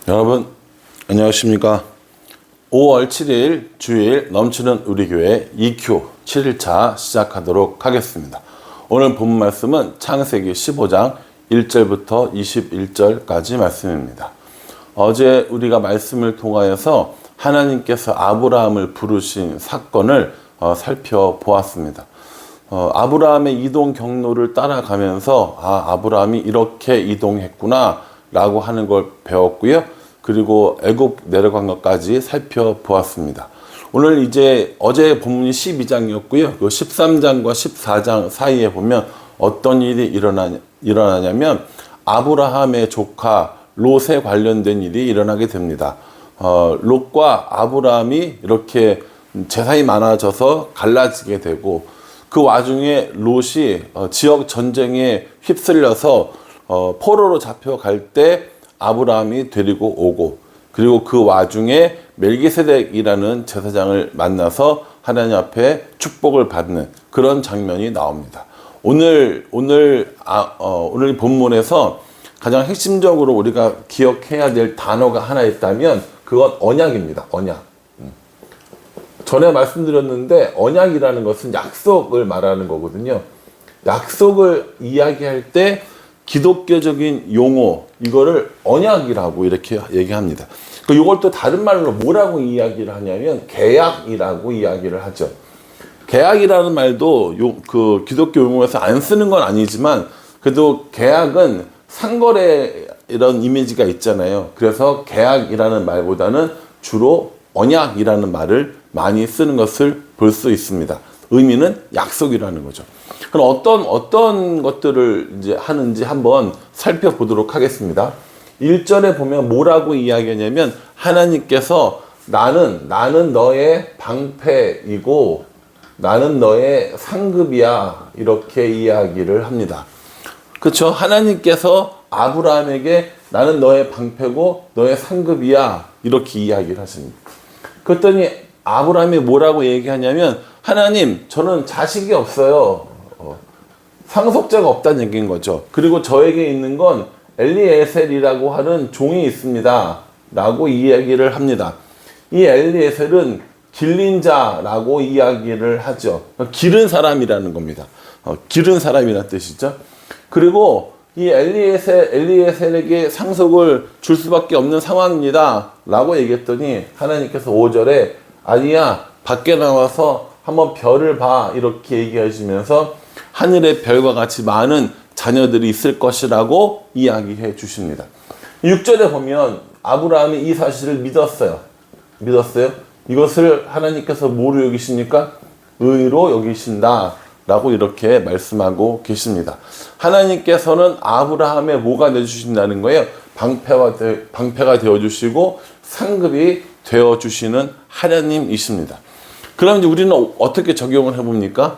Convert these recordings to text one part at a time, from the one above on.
여러분 안녕하십니까. 5월 7일 주일 넘치는 우리 교회 EQ 7일차 시작하도록 하겠습니다. 오늘 본 말씀은 창세기 15장 1절부터 21절까지 말씀입니다. 어제 우리가 말씀을 통하여서 하나님께서 아브라함을 부르신 사건을 살펴보았습니다. 아브라함의 이동 경로를 따라가면서 아브라함이 이렇게 이동했구나 라고 하는 걸 배웠고요. 그리고 애굽 내려간 것까지 살펴보았습니다. 오늘 이제 어제 본문이 12장이었고요. 그 13장과 14장 사이에 보면 어떤 일이 일어나냐면 아브라함의 조카 롯에 관련된 일이 일어나게 됩니다. 롯과 아브라함이 이렇게 재산이 많아져서 갈라지게 되고, 그 와중에 롯이 지역 전쟁에 휩쓸려서 포로로 잡혀갈 때 아브라함이 데리고 오고, 그리고 그 와중에 멜기세덱이라는 제사장을 만나서 하나님 앞에 축복을 받는 그런 장면이 나옵니다. 오늘 본문에서 가장 핵심적으로 우리가 기억해야 될 단어가 하나 있다면 그건 언약입니다. 언약. 전에 말씀드렸는데 언약이라는 것은 약속을 말하는 거거든요. 약속을 이야기할 때 기독교적인 용어, 이거를 언약이라고 이렇게 얘기합니다. 이걸 또 다른 말로 뭐라고 이야기를 하냐면 계약이라고 이야기를 하죠. 계약이라는 말도 그 기독교 용어에서 안 쓰는 건 아니지만, 그래도 계약은 상거래 이런 이미지가 있잖아요. 그래서 계약이라는 말보다는 주로 언약이라는 말을 많이 쓰는 것을 볼 수 있습니다. 의미는 약속이라는 거죠. 그럼 어떤 것들을 이제 하는지 한번 살펴보도록 하겠습니다. 1절에 보면 뭐라고 이야기하냐면, 하나님께서 나는 너의 방패이고 나는 너의 상급이야, 이렇게 이야기를 합니다. 그렇죠? 하나님께서 아브라함에게 나는 너의 방패고 너의 상급이야, 이렇게 이야기를 하십니다. 그랬더니 아브라함이 뭐라고 얘기하냐면, 하나님, 저는 자식이 없어요. 상속자가 없다는 얘기인 거죠. 그리고 저에게 있는 건 엘리에셀이라고 하는 종이 있습니다 라고 이야기를 합니다. 이 엘리에셀은 길린 자라고 이야기를 하죠. 기른 사람이라는 겁니다. 기른 사람이라는 뜻이죠. 그리고 이 엘리에셀에게 상속을 줄 수밖에 없는 상황입니다 라고 얘기했더니, 하나님께서 5절에 아니야, 밖에 나와서 한번 별을 봐, 이렇게 얘기하시면서 하늘의 별과 같이 많은 자녀들이 있을 것이라고 이야기해 주십니다. 6절에 보면 아브라함이 이 사실을 믿었어요. 이것을 하나님께서 뭐로 여기십니까? 의로 여기신다 라고 이렇게 말씀하고 계십니다. 하나님께서는 아브라함의 뭐가 되어주신다는 거예요? 방패가 되어주시고 상급이 되어주시는 하나님이십니다. 그럼 이제 우리는 어떻게 적용을 해봅니까?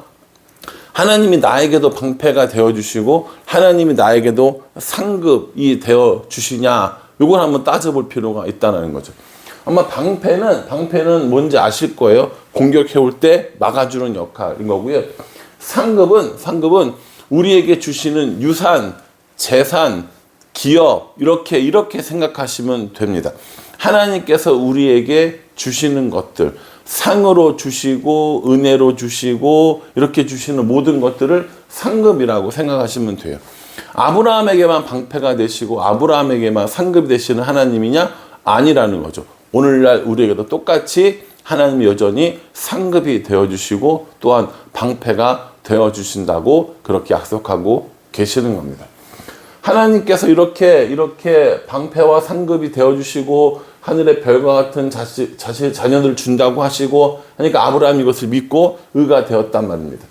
하나님이 나에게도 방패가 되어주시고 하나님이 나에게도 상급이 되어주시냐, 이걸 한번 따져볼 필요가 있다는 거죠. 아마 방패는 뭔지 아실 거예요. 공격해올 때 막아주는 역할인 거고요. 상급은 우리에게 주시는 유산, 재산, 기업, 이렇게 생각하시면 됩니다. 하나님께서 우리에게 주시는 것들, 상으로 주시고 은혜로 주시고 이렇게 주시는 모든 것들을 상급이라고 생각하시면 돼요. 아브라함에게만 방패가 되시고 아브라함에게만 상급이 되시는 하나님이냐? 아니라는 거죠. 오늘날 우리에게도 똑같이 하나님이 여전히 상급이 되어주시고 또한 방패가 되어주신다고 그렇게 약속하고 계시는 겁니다. 하나님께서 이렇게 방패와 상급이 되어주시고 하늘의 별과 같은 자녀들을 준다고 하시고 하니까 아브라함이 이것을 믿고 의가 되었단 말입니다.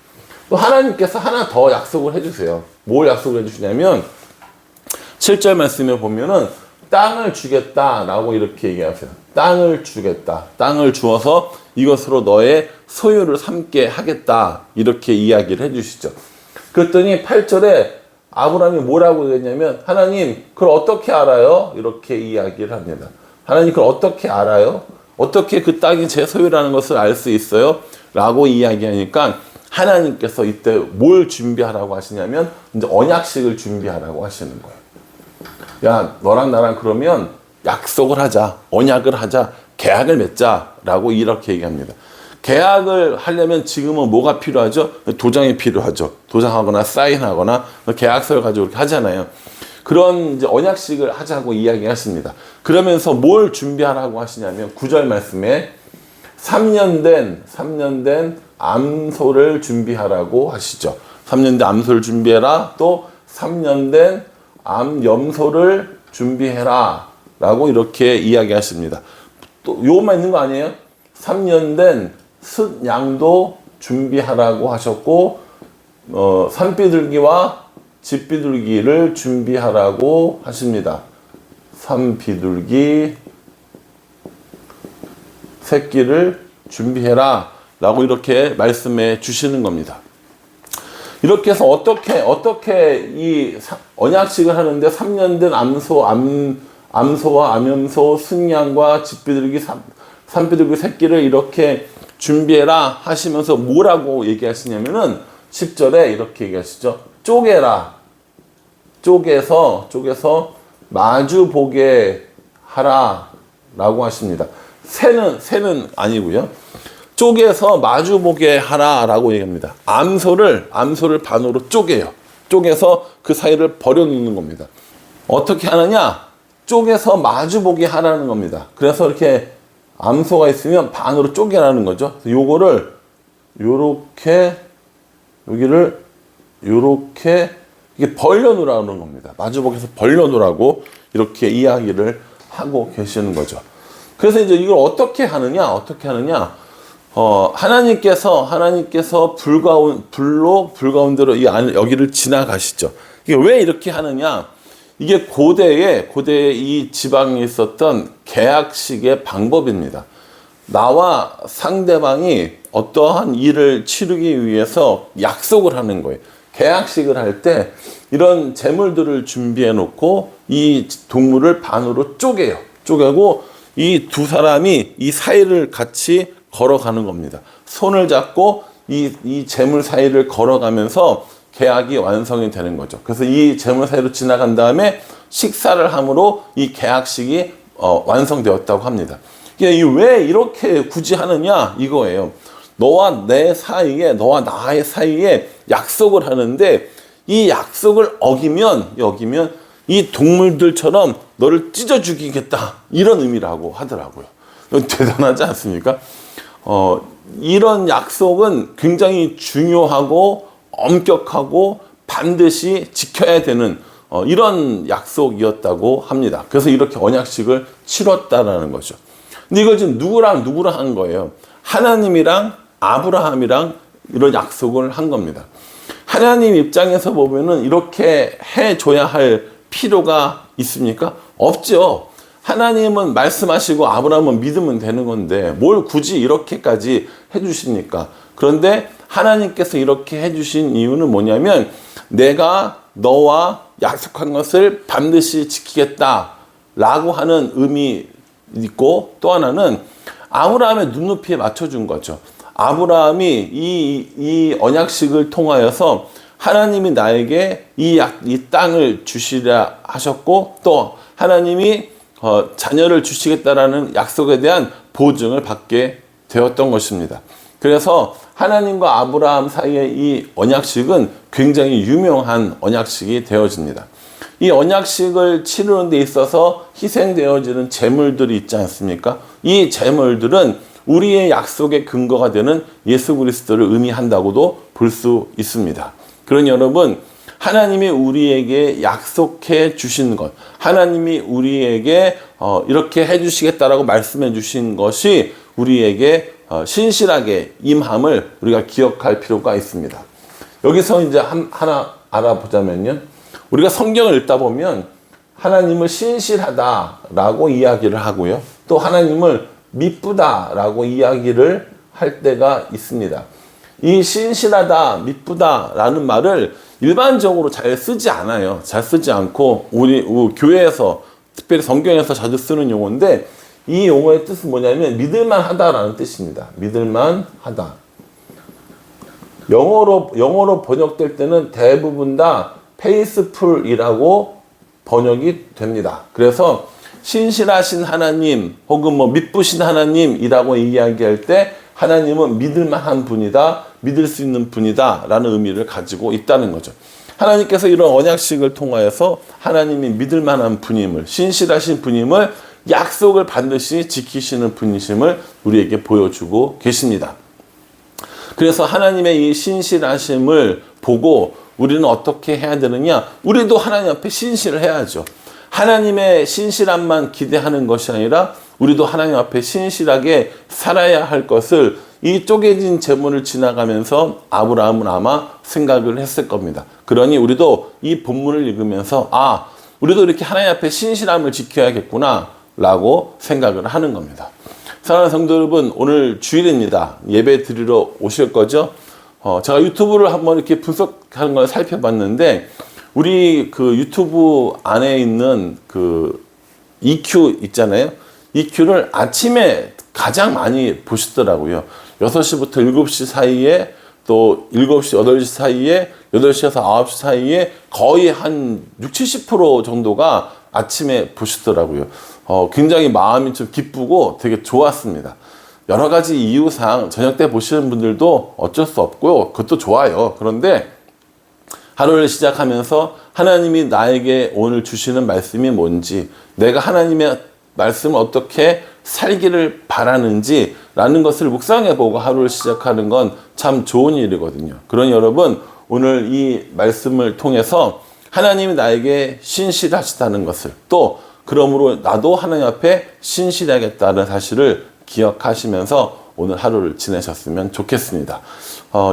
또 하나님께서 하나 더 약속을 해주세요. 뭘 약속을 해주시냐면 7절 말씀에 보면은 땅을 주겠다라고 이렇게 얘기하세요. 땅을 주겠다. 땅을 주어서 이것으로 너의 소유를 삼게 하겠다, 이렇게 이야기를 해주시죠. 그랬더니 8절에 아브라함이 뭐라고 했냐면, 하나님 그걸 어떻게 알아요? 이렇게 이야기를 합니다. 하나님 그걸 어떻게 알아요? 어떻게 그 땅이 제 소유라는 것을 알 수 있어요? 라고 이야기하니까 하나님께서 이때 뭘 준비하라고 하시냐면 이제 언약식을 준비하라고 하시는 거예요. 야, 너랑 나랑 그러면 약속을 하자, 언약을 하자, 계약을 맺자라고 이렇게 얘기합니다. 계약을 하려면 지금은 뭐가 필요하죠? 도장이 필요하죠. 도장하거나 사인하거나 계약서를 가지고 이렇게 하잖아요. 그런 이제 언약식을 하자고 이야기하십니다. 그러면서 뭘 준비하라고 하시냐면 9절 말씀에 3년 된 암소를 준비하라고 하시죠. 3년 된 암소를 준비해라. 또 3년 된 암염소를 준비해라. 라고 이렇게 이야기하십니다. 또 요것만 있는 거 아니에요? 3년 된 숫양도 준비하라고 하셨고, 산비둘기와 집비둘기를 준비하라고 하십니다. 산비둘기 새끼를 준비해라 라고 이렇게 말씀해 주시는 겁니다. 이렇게 해서 어떻게 이 언약식을 하는데 3년 된 암소와 암염소, 순양과 집비둘기, 산비둘기 새끼를 이렇게 준비해라 하시면서 뭐라고 얘기하시냐면은 10절에 이렇게 얘기하시죠. 쪼개라. 쪼개서 마주보게 하라 라고 하십니다. 새는 아니고요. 쪼개서 마주보게 하라 라고 얘기합니다. 암소를 반으로 쪼개요. 쪼개서 그 사이를 버려놓는 겁니다. 어떻게 하느냐? 쪼개서 마주보게 하라는 겁니다. 그래서 이렇게 암소가 있으면 반으로 쪼개라는 거죠. 요거를 요렇게 여기를 요렇게 이게 벌려놓으라는 겁니다. 마주보게서 벌려놓으라고 이렇게 이야기를 하고 계시는 거죠. 그래서 이제 이걸 어떻게 하느냐? 하나님께서 불가운 대로 이 안에 여기를 지나가시죠. 이게 왜 이렇게 하느냐? 이게 고대에 이 지방에 있었던 계약식의 방법입니다. 나와 상대방이 어떠한 일을 치르기 위해서 약속을 하는 거예요. 계약식을 할 때 이런 재물들을 준비해 놓고 이 동물을 반으로 쪼개요. 쪼개고 이 두 사람이 이 사이를 같이 걸어가는 겁니다. 손을 잡고 이 재물 사이를 걸어가면서 계약이 완성이 되는 거죠. 그래서 이 재물 사이로 지나간 다음에 식사를 함으로 이 계약식이 완성되었다고 합니다. 왜 이렇게 굳이 하느냐 이거예요. 너와 나의 사이에 약속을 하는데 이 약속을 어기면 이 동물들처럼 너를 찢어 죽이겠다 이런 의미라고 하더라고요. 대단하지 않습니까? 이런 약속은 굉장히 중요하고 엄격하고 반드시 지켜야 되는 이런 약속이었다고 합니다. 그래서 이렇게 언약식을 치렀다라는 거죠. 근데 이걸 지금 누구랑 한 거예요? 하나님이랑 아브라함이랑 이런 약속을 한 겁니다. 하나님 입장에서 보면은 이렇게 해줘야 할 필요가 있습니까? 없죠. 하나님은 말씀하시고 아브라함은 믿으면 되는 건데 뭘 굳이 이렇게까지 해주십니까? 그런데 하나님께서 이렇게 해주신 이유는 뭐냐면 내가 너와 약속한 것을 반드시 지키겠다라고 하는 의미 있고 또 하나는 아브라함의 눈높이에 맞춰준 거죠. 아브라함이 이 언약식을 통하여서 하나님이 나에게 이 땅을 주시라 하셨고 또 하나님이 자녀를 주시겠다라는 약속에 대한 보증을 받게 되었던 것입니다. 그래서 하나님과 아브라함 사이의 이 언약식은 굉장히 유명한 언약식이 되어집니다. 이 언약식을 치르는 데 있어서 희생되어지는 제물들이 있지 않습니까? 이 제물들은 우리의 약속의 근거가 되는 예수 그리스도를 의미한다고도 볼 수 있습니다. 그러니 여러분, 하나님이 우리에게 약속해 주신 것, 하나님이 우리에게 이렇게 해 주시겠다라고 말씀해 주신 것이 우리에게 신실하게 임함을 우리가 기억할 필요가 있습니다. 여기서 이제 하나 알아보자면요. 우리가 성경을 읽다 보면 하나님을 신실하다라고 이야기를 하고요. 또 하나님을 미쁘다라고 이야기를 할 때가 있습니다. 이 신실하다, 미쁘다라는 말을 일반적으로 잘 쓰지 않아요. 잘 쓰지 않고 우리 교회에서 특별히 성경에서 자주 쓰는 용어인데 이 용어의 뜻은 뭐냐면 믿을만하다라는 뜻입니다. 믿을만하다. 영어로 번역될 때는 대부분 다 faithful이라고 번역이 됩니다. 그래서 신실하신 하나님 혹은 뭐 믿부신 하나님이라고 이야기할 때 하나님은 믿을 만한 분이다, 믿을 수 있는 분이다 라는 의미를 가지고 있다는 거죠. 하나님께서 이런 언약식을 통하여서 하나님이 믿을 만한 분임을, 신실하신 분임을, 약속을 반드시 지키시는 분이심을 우리에게 보여주고 계십니다. 그래서 하나님의 이 신실하심을 보고 우리는 어떻게 해야 되느냐? 우리도 하나님 앞에 신실을 해야죠. 하나님의 신실함만 기대하는 것이 아니라 우리도 하나님 앞에 신실하게 살아야 할 것을 이 쪼개진 재물을 지나가면서 아브라함은 아마 생각을 했을 겁니다. 그러니 우리도 이 본문을 읽으면서 우리도 이렇게 하나님 앞에 신실함을 지켜야겠구나 라고 생각을 하는 겁니다. 사랑하는 성도 여러분, 오늘 주일입니다. 예배 드리러 오실 거죠? 제가 유튜브를 한번 이렇게 분석하는 걸 살펴봤는데 우리 그 유튜브 안에 있는 그 EQ 있잖아요. EQ를 아침에 가장 많이 보시더라고요. 6시부터 7시 사이에 또 7시, 8시 사이에 8시에서 9시 사이에 거의 한 60, 70% 정도가 아침에 보시더라고요. 굉장히 마음이 좀 기쁘고 되게 좋았습니다. 여러 가지 이유상 저녁 때 보시는 분들도 어쩔 수 없고요. 그것도 좋아요. 그런데 하루를 시작하면서 하나님이 나에게 오늘 주시는 말씀이 뭔지, 내가 하나님의 말씀을 어떻게 살기를 바라는지 라는 것을 묵상해보고 하루를 시작하는 건 참 좋은 일이거든요. 그러니 여러분, 오늘 이 말씀을 통해서 하나님이 나에게 신실하시다는 것을, 또 그러므로 나도 하나님 앞에 신실하겠다는 사실을 기억하시면서 오늘 하루를 지내셨으면 좋겠습니다.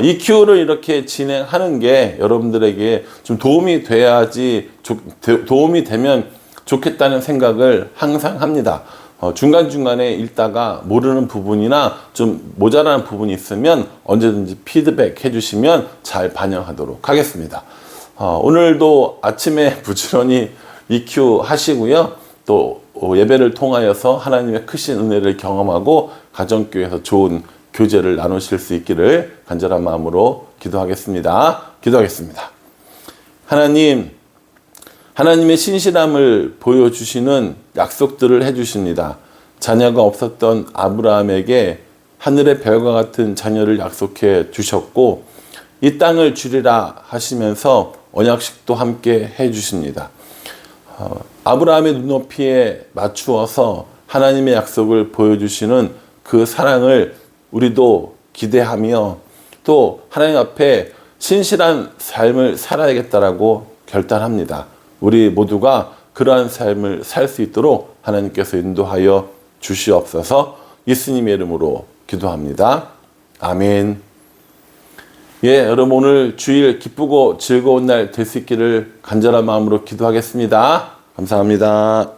EQ를 이렇게 진행하는 게 여러분들에게 좀 도움이 돼야지, 도움이 되면 좋겠다는 생각을 항상 합니다. 중간중간에 읽다가 모르는 부분이나 좀 모자라는 부분이 있으면 언제든지 피드백 해주시면 잘 반영하도록 하겠습니다. 오늘도 아침에 부지런히 EQ 하시고요. 또 예배를 통하여서 하나님의 크신 은혜를 경험하고 가정교회에서 좋은 교제를 나누실 수 있기를 간절한 마음으로 기도하겠습니다. 기도하겠습니다. 하나님의 신실함을 보여주시는 약속들을 해주십니다. 자녀가 없었던 아브라함에게 하늘의 별과 같은 자녀를 약속해 주셨고 이 땅을 주리라 하시면서 언약식도 함께 해주십니다. 아브라함의 눈높이에 맞추어서 하나님의 약속을 보여주시는 그 사랑을 우리도 기대하며 또 하나님 앞에 신실한 삶을 살아야겠다라고 결단합니다. 우리 모두가 그러한 삶을 살 수 있도록 하나님께서 인도하여 주시옵소서. 예수님의 이름으로 기도합니다. 아멘. 여러분 오늘 주일 기쁘고 즐거운 날 될 수 있기를 간절한 마음으로 기도하겠습니다. 감사합니다.